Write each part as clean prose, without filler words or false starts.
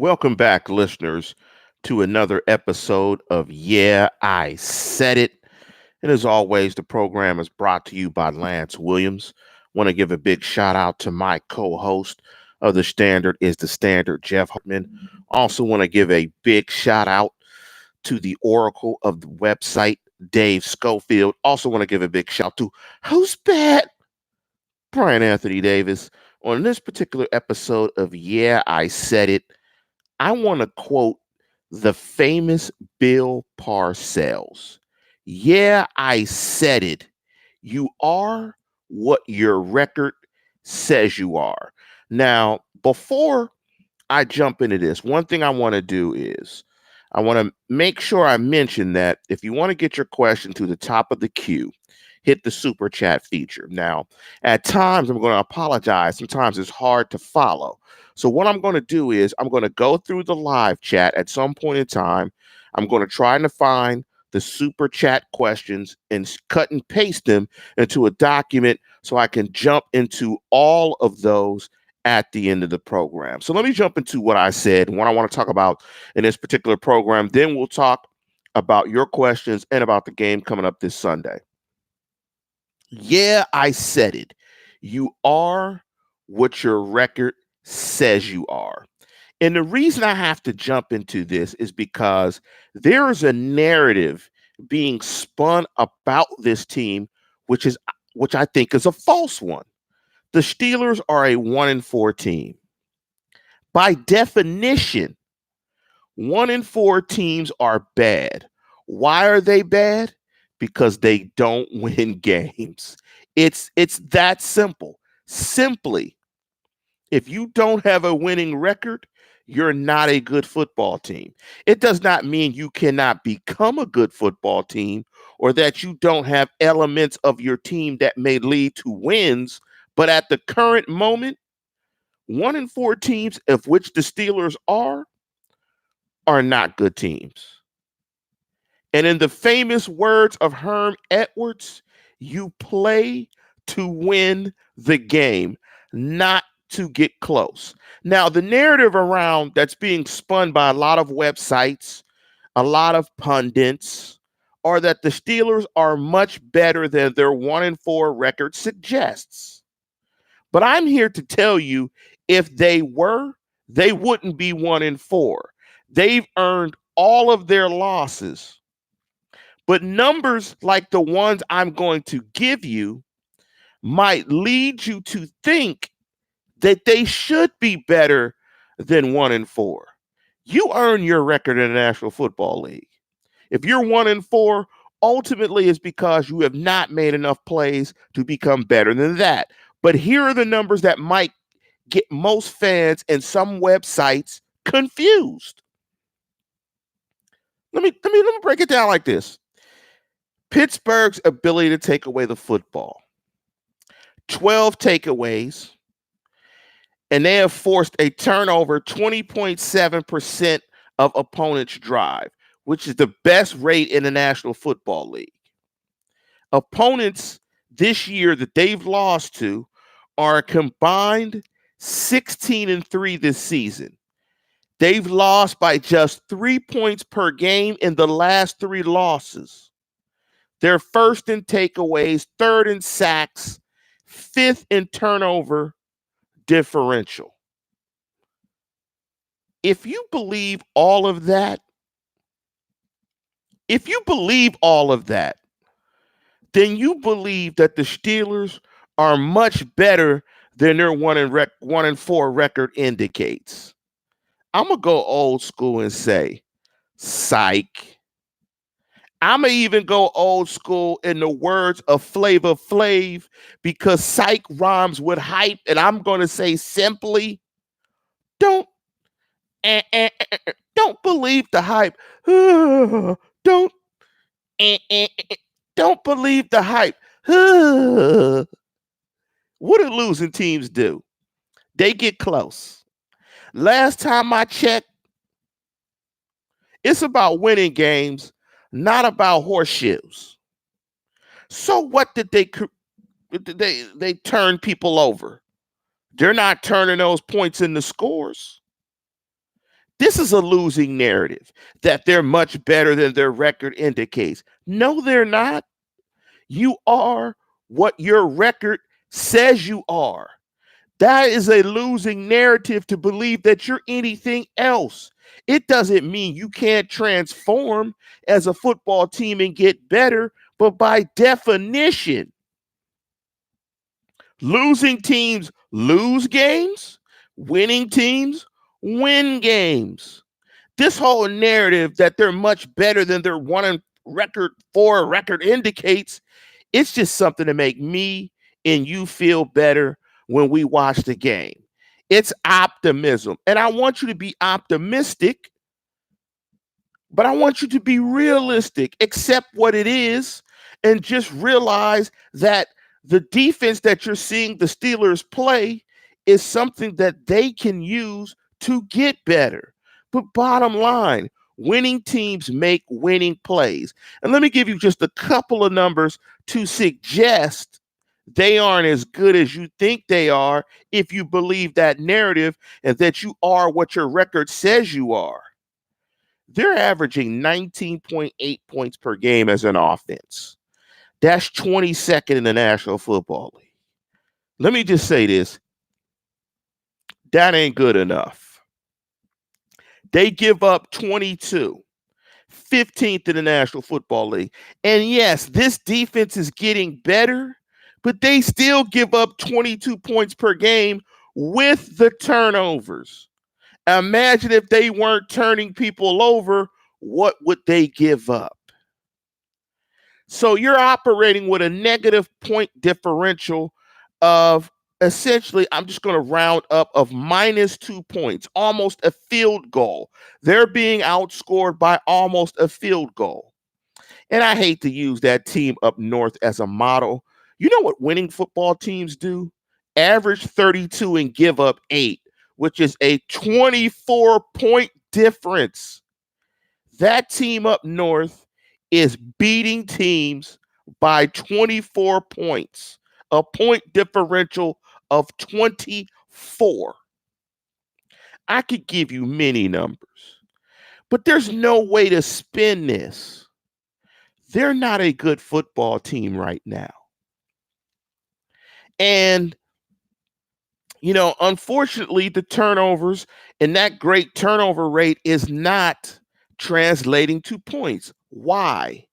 Welcome back, listeners, to another episode of Yeah, I Said It. And as always, the program is brought to you by Lance Williams. Want to give a big shout out to my co-host of the Standard is the Standard, Jeff Hartman. Also want to give a big shout out to the Oracle of the website, Dave Schofield. Also want to give a big shout to who's bad, Brian Anthony Davis. On this particular episode of Yeah, I Said It, I want to quote the famous Bill Parcells. Yeah, I said it. You are what your record says you are. Now, before I jump into this, one thing I want to do is I want to make sure I mention that if you want to get your question to the top of the queue, hit the super chat feature. Now, at times, I'm going to apologize. Sometimes it's hard to follow. So, what I'm going to do is I'm going to go through the live chat at some point in time. I'm going to try to find the super chat questions and cut and paste them into a document so I can jump into all of those at the end of the program. So let me jump into what I said and what I want to talk about in this particular program. Then we'll talk about your questions and about the game coming up this Sunday. Yeah, I said it. You are what your record says you are. And the reason I have to jump into this is because there is a narrative being spun about this team, which I think is a false one. The Steelers are a 1-4 team. By definition, 1-4 teams are bad. Why are they bad? Because they don't win games. It's that simple. Simply, if you don't have a winning record, you're not a good football team. It does not mean you cannot become a good football team or that you don't have elements of your team that may lead to wins. But at the current moment, 1-4 teams, of which the Steelers are not good teams. And in the famous words of Herm Edwards, you play to win the game, not to get close. Now, the narrative around that's being spun by a lot of websites, a lot of pundits, are that the Steelers are much better than their 1-4 record suggests. But I'm here to tell you, if they were, they wouldn't be 1-4. They've earned all of their losses. But numbers like the ones I'm going to give you might lead you to think that they should be better than 1-4. You earn your record in the National Football League. If you're 1-4, ultimately it's because you have not made enough plays to become better than that. But here are the numbers that might get most fans and some websites confused. Let me break it down like this. Pittsburgh's ability to take away the football. 12 takeaways, and they have forced a turnover 20.7% of opponents' drive, which is the best rate in the National Football League. Opponents this year that they've lost to are a combined 16-3 this season. They've lost by just 3 points per game in the last 3 losses. They're first in takeaways, third in sacks, fifth in turnover differential. If you believe all of that, then you believe that the Steelers are much better than their 1-4 record indicates. I'm going to go old school and say, psych. I'm going to even go old school in the words of Flavor Flav, because psych rhymes with hype. And I'm going to say simply, don't believe the hype. Don't believe the hype. What do losing teams do? They get close. Last time I checked, it's about winning games, not about horseshoes. So what did they turn people over? They're not turning those points into scores. This is a losing narrative that they're much better than their record indicates. No, they're not. You are what your record says you are. That is a losing narrative to believe that you're anything else. It doesn't mean you can't transform as a football team and get better, but by definition, losing teams lose games, winning teams win games. This whole narrative that they're much better than their record indicates, it's just something to make me and you feel better when we watch the game. It's optimism. And I want you to be optimistic, but I want you to be realistic, accept what it is, and just realize that the defense that you're seeing the Steelers play is something that they can use to get better. But bottom line, winning teams make winning plays. And let me give you just a couple of numbers to suggest they aren't as good as you think they are if you believe that narrative and that you are what your record says you are. They're averaging 19.8 points per game as an offense. That's 22nd in the National Football League. Let me just say this. That ain't good enough. They give up 22, 15th in the National Football League. And yes, this defense is getting better, but they still give up 22 points per game with the turnovers. Imagine if they weren't turning people over, what would they give up? So you're operating with a negative point differential of essentially, I'm just going to round up, of minus 2 points, almost a field goal. They're being outscored by almost a field goal. And I hate to use that team up north as a model. You know what winning football teams do? Average 32 and give up 8, which is a 24-point difference. That team up north is beating teams by 24 points, a point differential of 24. I could give you many numbers, but there's no way to spin this. They're not a good football team right now. And, unfortunately, the turnovers and that great turnover rate is not translating to points. Why?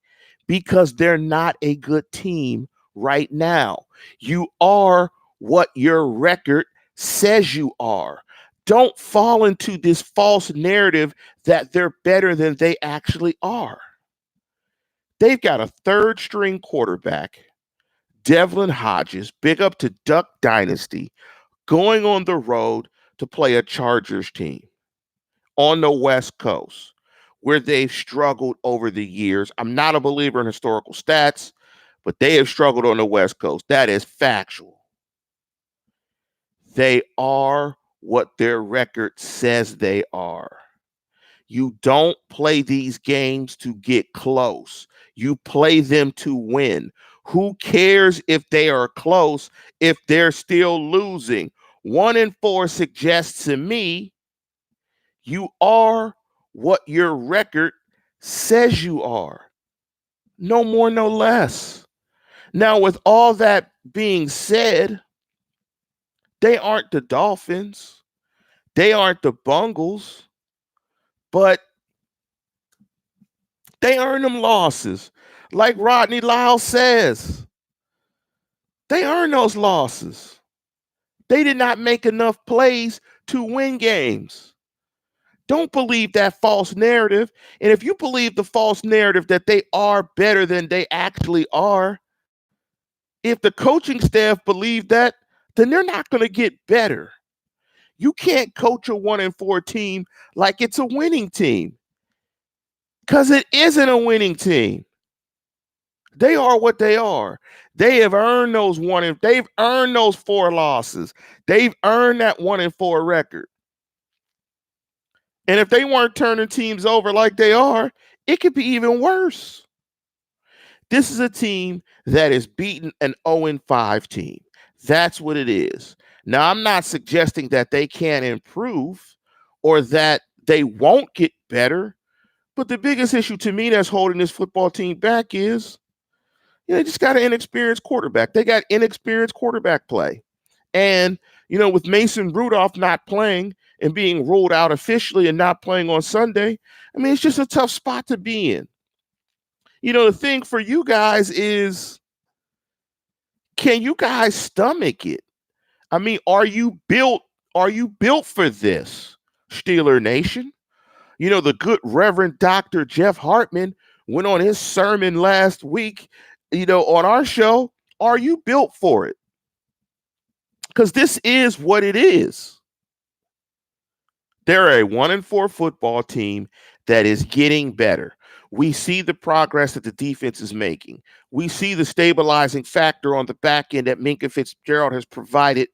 Because they're not a good team right now. You are what your record says you are. Don't fall into this false narrative that they're better than they actually are. They've got a third string quarterback, Devlin Hodges, big up to Duck Dynasty, going on the road to play a Chargers team on the West Coast where they've struggled over the years. I'm not a believer in historical stats, but they have struggled on the West Coast. That is factual. They are what their record says they are. You don't play these games to get close. You play them to win. Who cares if they are close if they're still losing? 1-4 suggests to me you are what your record says you are. No more, no less. Now, with all that being said, they aren't the Dolphins. They aren't the Bungles. But they earn them losses. Like Rodney Lyle says, they earn those losses. They did not make enough plays to win games. Don't believe that false narrative. And if you believe the false narrative that they are better than they actually are, if the coaching staff believe that, then they're not going to get better. You can't coach a 1-4 team like it's a winning team, because it isn't a winning team. They are what they are. They have earned they've earned those 4 losses. They've earned that 1-4 record. And if they weren't turning teams over like they are, it could be even worse. This is a team that is beaten an 0-5 team. That's what it is. Now, I'm not suggesting that they can't improve or that They won't get better. But the biggest issue to me that's holding this football team back is they just got an inexperienced quarterback. They got inexperienced quarterback play. And, with Mason Rudolph not playing and being ruled out officially and not playing on Sunday, I mean, it's just a tough spot to be in. The thing for you guys is, can you guys stomach it? I mean, are you built for this, Steeler Nation? The good Reverend Dr. Jeff Hartman went on his sermon last week, on our show. Are you built for it? Because this is what it is. They're a 1-4 football team that is getting better. We see the progress that the defense is making. We see the stabilizing factor on the back end that Minka Fitzgerald has provided,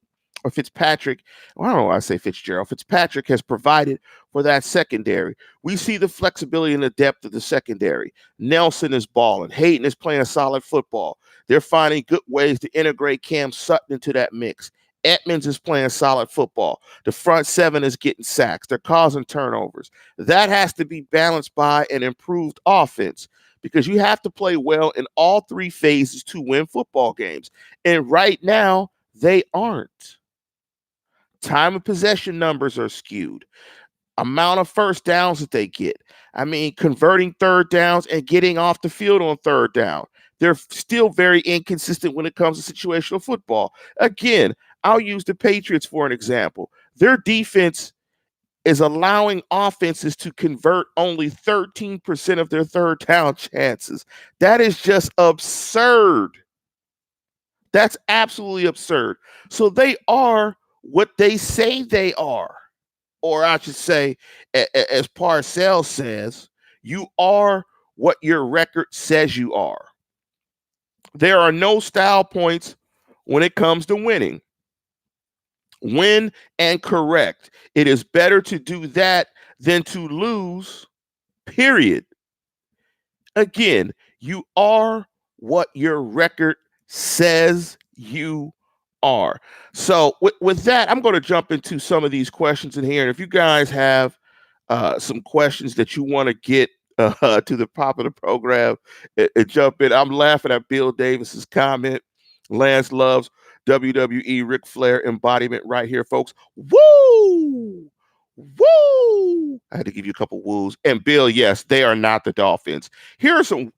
or Fitzpatrick. Well, I don't know why I say Fitzgerald. Fitzpatrick has provided for that secondary. We see the flexibility and the depth of the secondary. Nelson is balling. Hayden is playing a solid football. They're finding good ways to integrate Cam Sutton into that mix. Edmonds is playing solid football. The front seven is getting sacks. They're causing turnovers. That has to be balanced by an improved offense, because you have to play well in all three phases to win football games. And right now, they aren't. Time of possession numbers are skewed. Amount of first downs that they get. I mean, converting third downs and getting off the field on third down. They're still very inconsistent when it comes to situational football. Again, I'll use the Patriots for an example. Their defense is allowing offenses to convert only 13% of their third down chances. That is just absurd. That's absolutely absurd. So they are what they say they are. Or I should say, as Parcells says, you are what your record says you are. There are no style points when it comes to winning. Win and correct. It is better to do that than to lose, period. Again, you are what your record says you are. So with that, I'm going to jump into some of these questions in here. And if you guys have some questions that you want to get to the top of the program, jump in. I'm laughing at Bill Davis's comment. Lance loves WWE Ric Flair embodiment right here, folks. Woo! Woo! I had to give you a couple woos. And Bill, yes, they are not the Dolphins. Here are some.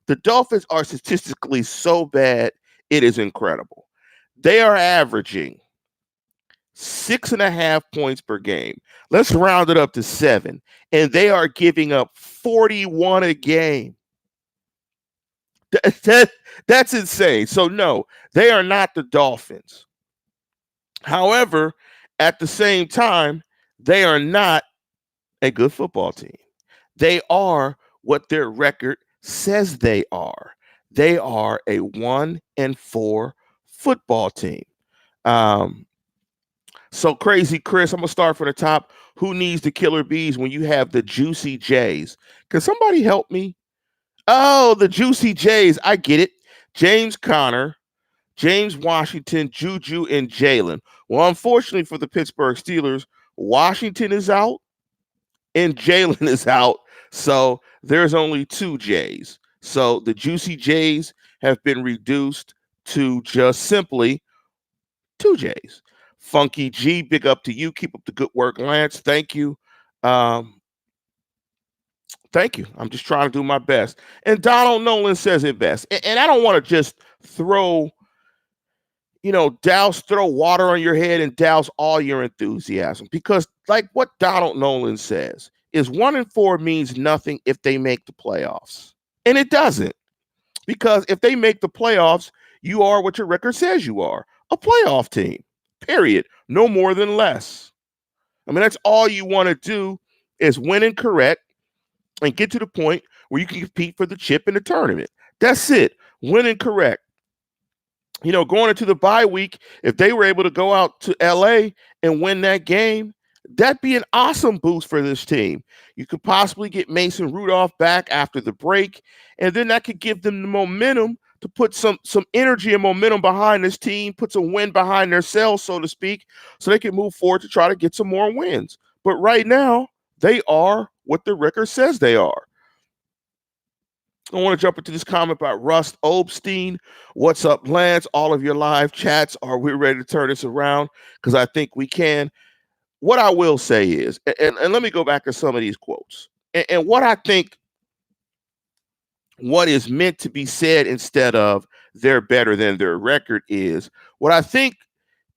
The Dolphins are statistically so bad, it is incredible. They are averaging 6.5 points per game. Let's round it up to 7. And they are giving up 41 a game. That's insane. So no, they are not the Dolphins. However, at the same time, they are not a good football team. They are what their record says they are. They are a 1-4 football team. So Crazy Chris, I'm gonna start from the top. Who needs the killer bees when you have the Juicy J's? Can somebody help me? Oh, the Juicy J's. I get it. James Conner, James Washington, Juju, and Jalen. Well, unfortunately for the Pittsburgh Steelers, Washington is out and Jalen is out. So there's only 2 J's. So the Juicy J's have been reduced to just simply 2 J's. Funky G, big up to you. Keep up the good work, Lance. Thank you. Thank you. I'm just trying to do my best. And Donald Nolan says it best. And I don't want to just throw water on your head and douse all your enthusiasm, because like what Donald Nolan says is 1-4 means nothing if they make the playoffs. And it doesn't, because if they make the playoffs, you are what your record says you are, a playoff team, period. No more than less. I mean, that's all you want to do is win and correct and get to the point where you can compete for the chip in the tournament. That's it. Win and correct. Going into the bye week, if they were able to go out to LA and win that game, that'd be an awesome boost for this team. You could possibly get Mason Rudolph back after the break, and then that could give them the momentum to put some energy and momentum behind this team, put some wind behind their sails, so to speak, so they can move forward to try to get some more wins. But right now, they are what the record says they are. I want to jump into this comment by Rust Obstein. What's up, Lance? All of your live chats. Are we ready to turn this around? Because I think we can. What I will say is, and let me go back to some of these quotes. And what I think, what is meant to be said instead of they're better than their record is, what I think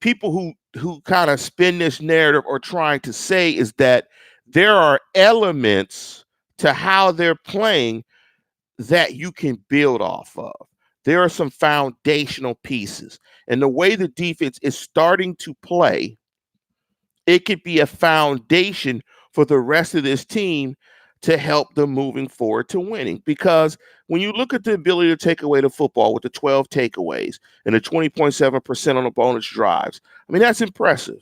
people who kind of spin this narrative are trying to say is that there are elements to how they're playing that you can build off of. There are some foundational pieces. And the way the defense is starting to play, it could be a foundation for the rest of this team to help them moving forward to winning. Because when you look at the ability to take away the football with the 12 takeaways and the 20.7% on the bonus drives, I mean, that's impressive.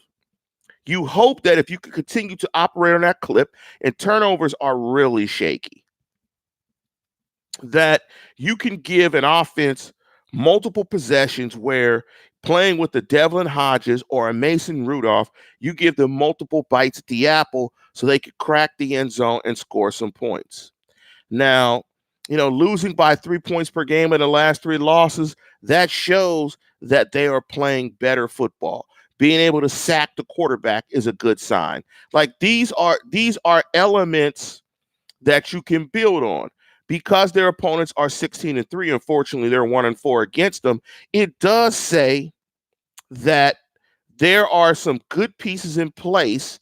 You hope that if you could continue to operate on that clip, and turnovers are really shaky, that you can give an offense multiple possessions where playing with the Devlin Hodges or a Mason Rudolph, you give them multiple bites at the apple so they could crack the end zone and score some points. Now, losing by 3 points per game in the last 3 losses, that shows that they are playing better football. Being able to sack the quarterback is a good sign. Like these are elements that you can build on. Because their opponents are 16-3, unfortunately, they're 1-4 against them. It does say that there are some good pieces in place,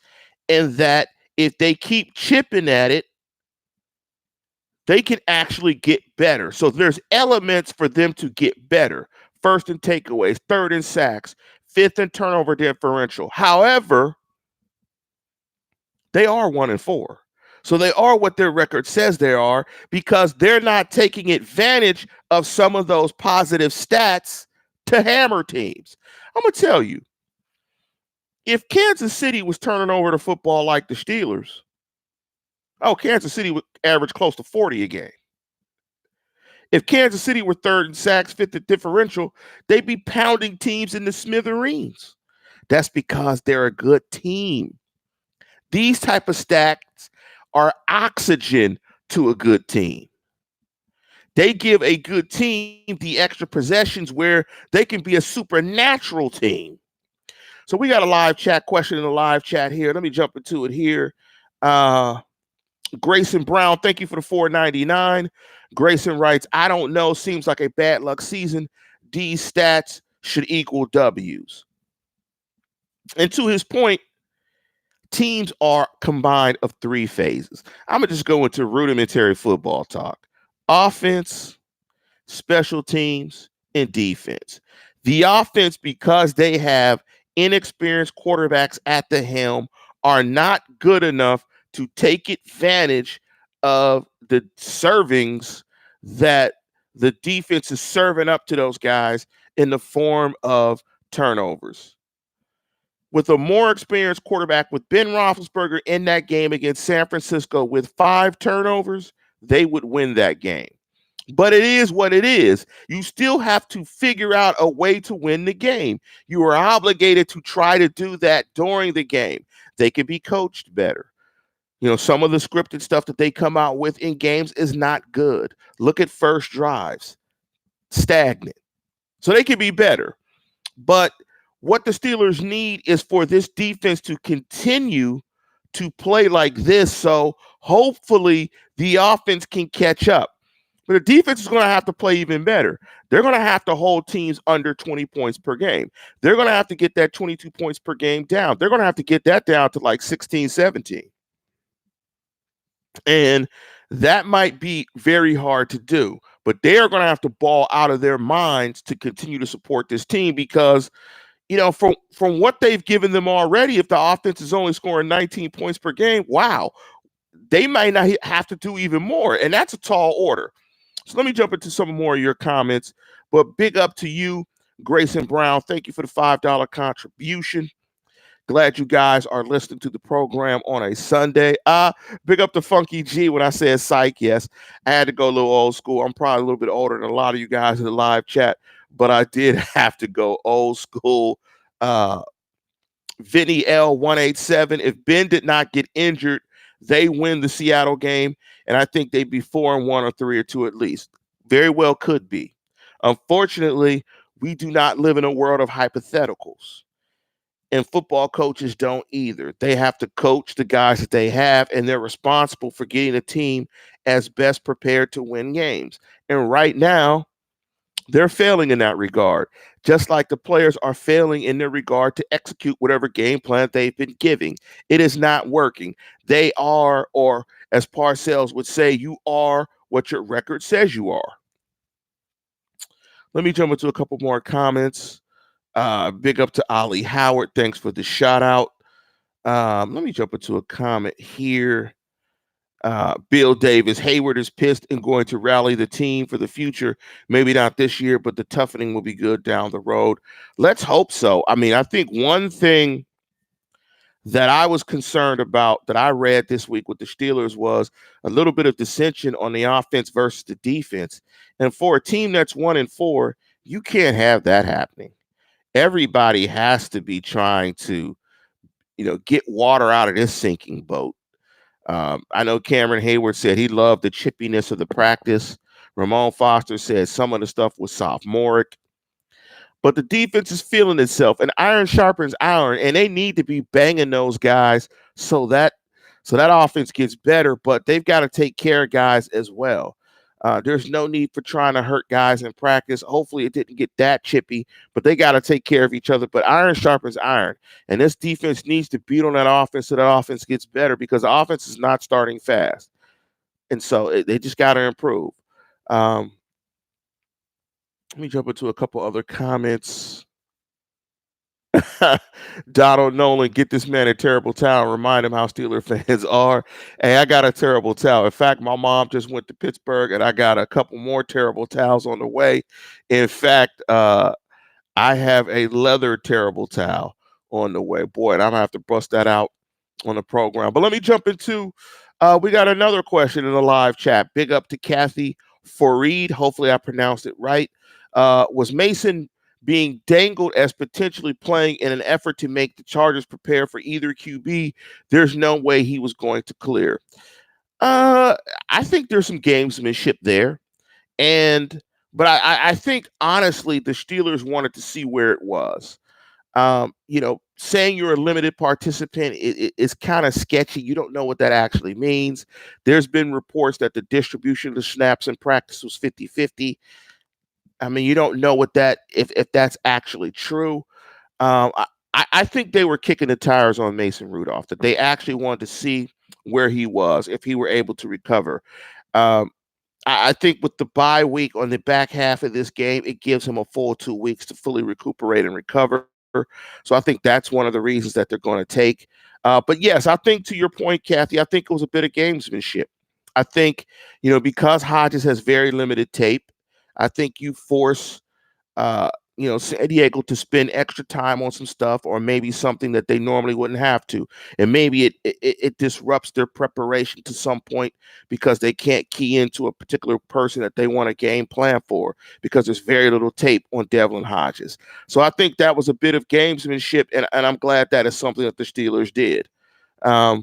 and that if they keep chipping at it, they can actually get better. So there's elements for them to get better. First in takeaways, third in sacks, fifth in turnover differential. However, they are 1-4. So they are what their record says they are, because they're not taking advantage of some of those positive stats to hammer teams. I'm going to tell you, if Kansas City was turning over the football like the Steelers, Kansas City would average close to 40 a game. If Kansas City were third in sacks, fifth in differential, they'd be pounding teams in the smithereens. That's because they're a good team. These type of stats are oxygen to a good team. They give a good team the extra possessions where they can be a supernatural team. So we got a live chat question in the live chat here. Let me jump into it here. Grayson Brown, thank you for the $4.99. Grayson writes, I don't know. Seems like a bad luck season. These stats should equal W's. And to his point, teams are combined of 3 phases. I'm going to just go into rudimentary football talk. Offense, special teams, and defense. The offense, because they have inexperienced quarterbacks at the helm, are not good enough to take advantage of the servings that the defense is serving up to those guys in the form of turnovers. With a more experienced quarterback, with Ben Roethlisberger in that game against San Francisco with 5 turnovers, they would win that game. But it is what it is. You still have to figure out a way to win the game. You are obligated to try to do that during the game. They can be coached better. Some of the scripted stuff that they come out with in games is not good. Look at first drives. Stagnant. So they can be better. But what the Steelers need is for this defense to continue to play like this. So hopefully the offense can catch up. But the defense is going to have to play even better. They're going to have to hold teams under 20 points per game. They're going to have to get that 22 points per game down. They're going to have to get that down to like 16, 17. And that might be very hard to do. But they are going to have to ball out of their minds to continue to support this team, because from what they've given them already, if the offense is only scoring 19 points per game, wow, they might not have to do even more. And that's a tall order. So let me jump into some more of your comments. But big up to you, Grayson Brown. Thank you for the $5 contribution. Glad you guys are listening to the program on a Sunday. Big up to Funky G when I said psych. Yes, I had to go a little old school. I'm probably a little bit older than a lot of you guys in the live chat, but I did have to go old school. Vinny L187. If Ben did not get injured, they win the Seattle game, and I think they'd be 4-1 or 3-2 at least. Very well could be. Unfortunately, we do not live in a world of hypotheticals. And football coaches don't either. They have to coach the guys that they have, and they're responsible for getting a team as best prepared to win games. And right now, they're failing in that regard, just like the players are failing in their regard to execute whatever game plan they've been giving. It is not working. They are, or as Parcells would say, you are what your record says you are. Let me jump into a couple more comments. Big up to Ollie Howard. Thanks for the shout out. Let me jump into a comment here. Bill Davis, Hayward is pissed and going to rally the team for the future. Maybe not this year, but the toughening will be good down the road. Let's hope so. I mean, I think one thing that I was concerned about that I read this week with the Steelers was a little bit of dissension on the offense versus the defense. And for a team that's 1-4, you can't have that happening. Everybody has to be trying to, get water out of this sinking boat. I know Cameron Hayward said he loved the chippiness of the practice. Ramon Foster said some of the stuff was sophomoric. But the defense is feeling itself, and iron sharpens iron, and they need to be banging those guys so that offense gets better. But they've got to take care of guys as well. There's no need for trying to hurt guys in practice. Hopefully it didn't get that chippy, but they got to take care of each other. But iron sharpens iron, and this defense needs to beat on that offense so that offense gets better because the offense is not starting fast. And so they just got to improve. Let me jump into a couple other comments. Donald Nolan, get this man a terrible towel. Remind him how Steeler fans are. Hey, I got a terrible towel. In fact, my mom just went to Pittsburgh, and I got a couple more terrible towels on the way. In fact, I have a leather terrible towel on the way. Boy, and I'm gonna have to bust that out on the program. But let me jump into. We got another question in the live chat. Big up to Kathy Fareed. Hopefully, I pronounced it right. Was Mason being dangled as potentially playing in an effort to make the Chargers prepare for either QB? There's no way he was going to clear. I think there's some gamesmanship there. But I think, honestly, the Steelers wanted to see where it was. Saying you're a limited participant is kind of sketchy. You don't know what that actually means. There's been reports that the distribution of the snaps in practice was 50-50. I mean, you don't know what that if that's actually true. I think they were kicking the tires on Mason Rudolph, that they actually wanted to see where he was, if he were able to recover. I think with the bye week on the back half of this game, it gives him a full 2 weeks to fully recuperate and recover. So I think that's one of the reasons that they're going to take. But yes, I think to your point, Kathy, I think it was a bit of gamesmanship. I think, because Hodges has very limited tape, I think you force, San Diego to spend extra time on some stuff, or maybe something that they normally wouldn't have to. And maybe it disrupts their preparation to some point because they can't key into a particular person that they want a game plan for because there's very little tape on Devlin Hodges. So I think that was a bit of gamesmanship, and I'm glad that is something that the Steelers did. Let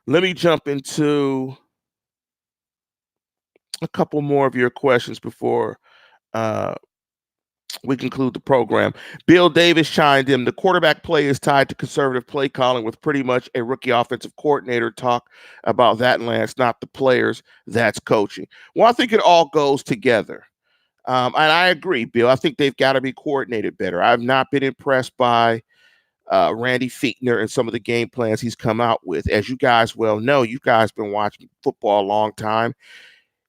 me jump into a couple more of your questions before we conclude the program. Bill Davis chimed in. The quarterback play is tied to conservative play calling with pretty much a rookie offensive coordinator. Talk about that, Lance, not the players. That's coaching. Well, I think it all goes together. And I agree, Bill. I think they've got to be coordinated better. I've not been impressed by Randy Fichtner and some of the game plans he's come out with. As you guys well know, you guys been watching football a long time.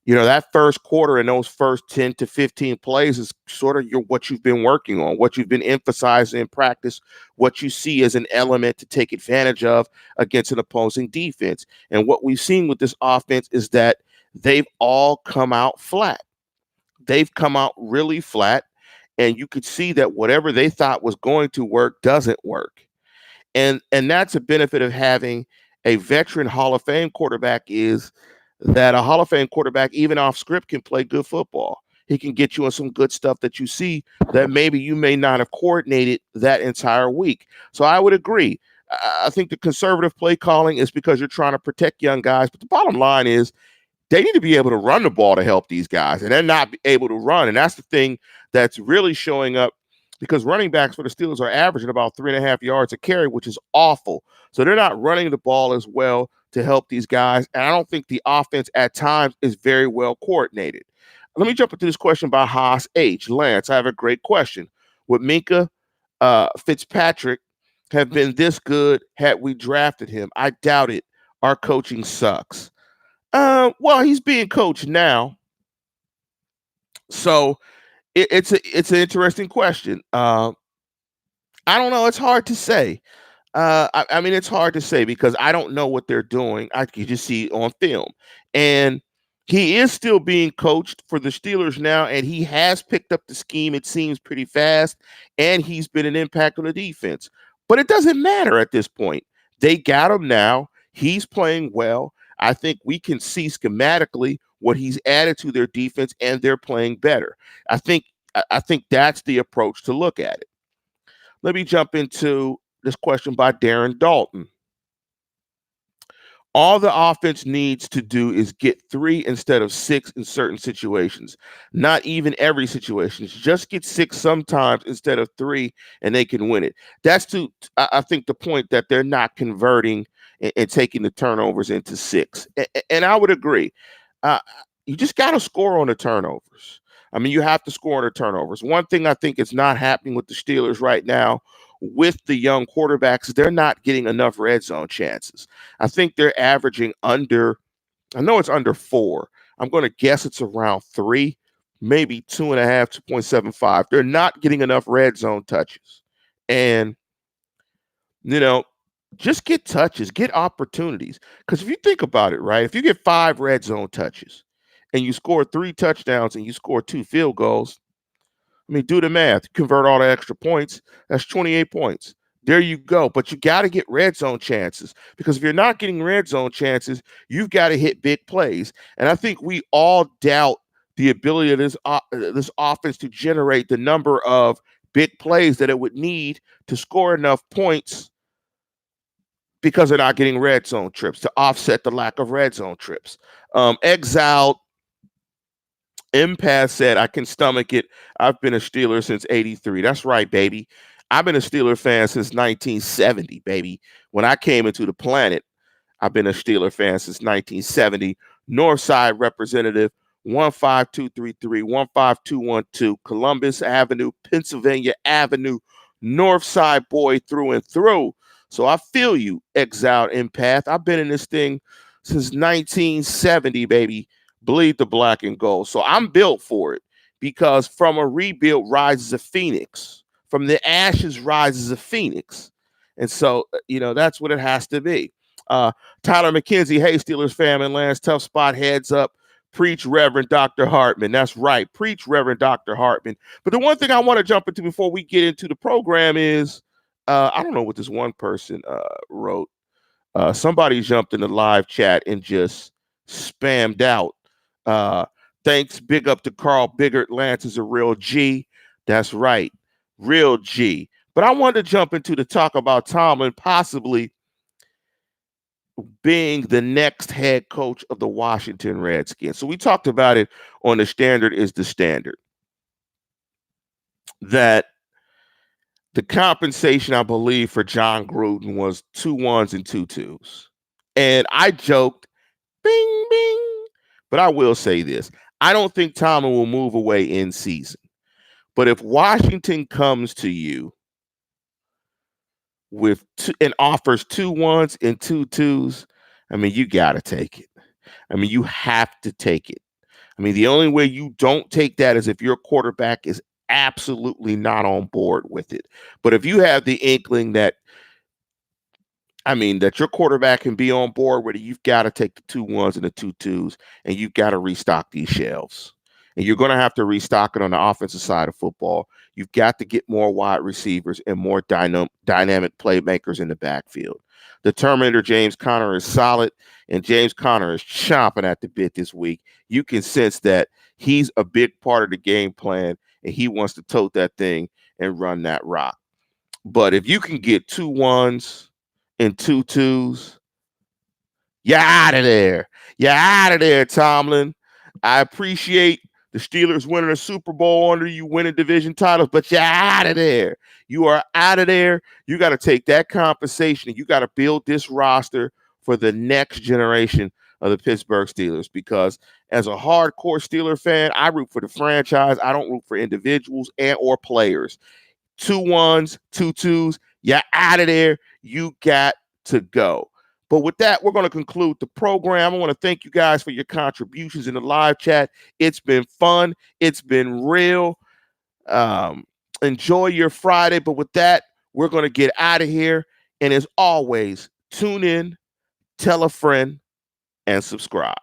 That first quarter and those first 10 to 15 plays is sort of what you've been working on, what you've been emphasizing in practice, what you see as an element to take advantage of against an opposing defense. And what we've seen with this offense is that they've all come out flat. They've come out really flat, and you could see that whatever they thought was going to work doesn't work. And that's a benefit of having a veteran Hall of Fame quarterback, is that a Hall of Fame quarterback, even off script, can play good football. He can get you on some good stuff that you see that maybe you may not have coordinated that entire week. So I would agree. I think the conservative play calling is because you're trying to protect young guys. But the bottom line is they need to be able to run the ball to help these guys, and they're not able to run. And that's the thing that's really showing up because running backs for the Steelers are averaging about 3.5 yards a carry, which is awful. So they're not running the ball as well to help these guys. And I don't think the offense at times is very well coordinated. Let me jump into this question by Haas H. Lance, I have a great question. Would Minka Fitzpatrick have been this good had we drafted him? I doubt it. Our coaching sucks. Well, he's being coached now, so it's an interesting question. I don't know. It's hard to say. I mean, it's hard to say because I don't know what they're doing. I can just see it on film, and he is still being coached for the Steelers now, and he has picked up the scheme. It seems pretty fast, and he's been an impact on the defense. But it doesn't matter at this point. They got him now. He's playing well. I think we can see schematically what he's added to their defense, and they're playing better. I think I think that's the approach to look at it. Let me jump into this question by Darren Dalton. All the offense needs to do is get 3 instead of 6 in certain situations. Not even every situation. Just get 6 sometimes instead of 3, and they can win it. That's I think, the point that they're not converting and taking the turnovers into 6. And I would agree. Uh, you just got to score on the turnovers. I mean, you have to score on the turnovers. One thing I think is not happening with the Steelers right now with the young quarterbacks, they're not getting enough red zone chances. I think they're averaging under, I know it's under 4. I'm going to guess it's around 3, maybe 2.5, 2.75. They're not getting enough red zone touches. And, you know, just get touches, get opportunities. Because if you think about it, right, if you get 5 red zone touches and you score 3 touchdowns and you score 2 field goals, I mean, do the math. Convert all the extra points. That's 28 points. There you go. But you got to get red zone chances because if you're not getting red zone chances, you've got to hit big plays. And I think we all doubt the ability of this offense to generate the number of big plays that it would need to score enough points because they're not getting red zone trips to offset the lack of red zone trips. Exiled Empath said, I can stomach it. I've been a Steeler since 83. That's right, baby. I've been a Steeler fan since 1970, baby. When I came into the planet, I've been a Steeler fan since 1970. Northside representative 15233, 15212, Columbus Avenue, Pennsylvania Avenue, Northside boy through and through. So I feel you, Exiled Empath. I've been in this thing since 1970, baby. Bleed the black and gold. So I'm built for it because from a rebuild rises a phoenix. From the ashes rises a phoenix. And so, that's what it has to be. Tyler McKenzie, hey, Steelers fam and Lance, tough spot, heads up. Preach, Reverend Dr. Hartman. That's right. Preach, Reverend Dr. Hartman. But the one thing I want to jump into before we get into the program is, I don't know what this one person wrote. Somebody jumped in the live chat and just spammed out. Thanks, big up to Carl Biggert. Lance is a real G. That's right, real G. But I wanted to jump into the talk about Tomlin possibly being the next head coach of the Washington Redskins. So we talked about it on The Standard is the Standard. That the compensation, I believe, for John Gruden was 2 1s and 2 2s. And I joked, bing, bing. But I will say this. I don't think Tomlin will move away in season. But if Washington comes to you with and offers 2 1s and 2 2s, I mean, you got to take it. I mean, you have to take it. I mean, the only way you don't take that is if your quarterback is absolutely not on board with it. But if you have the inkling that your quarterback can be on board with it, you've got to take the 2 1s and the 2 2s, and you've got to restock these shelves. And you're going to have to restock it on the offensive side of football. You've got to get more wide receivers and more dynamic playmakers in the backfield. The Terminator James Conner is solid, and James Conner is chomping at the bit this week. You can sense that He's a big part of the game plan, and he wants to tote that thing and run that rock. But if you can get 2 1s and 2 2s, you're out of there. You're out of there, Tomlin. I appreciate the Steelers winning a Super Bowl under you, winning division titles, but you're out of there. You are out of there. You got to take that compensation and you got to build this roster for the next generation of the Pittsburgh Steelers, because as a hardcore Steeler fan, I root for the franchise. I don't root for individuals and or players. 2 1s, 2 2s, you're out of there. You got to go. But with that, we're going to conclude the program. I want to thank you guys for your contributions in the live chat. It's been fun. It's been real. Enjoy your Friday. But with that, we're going to get out of here. And as always, tune in, tell a friend, and subscribe.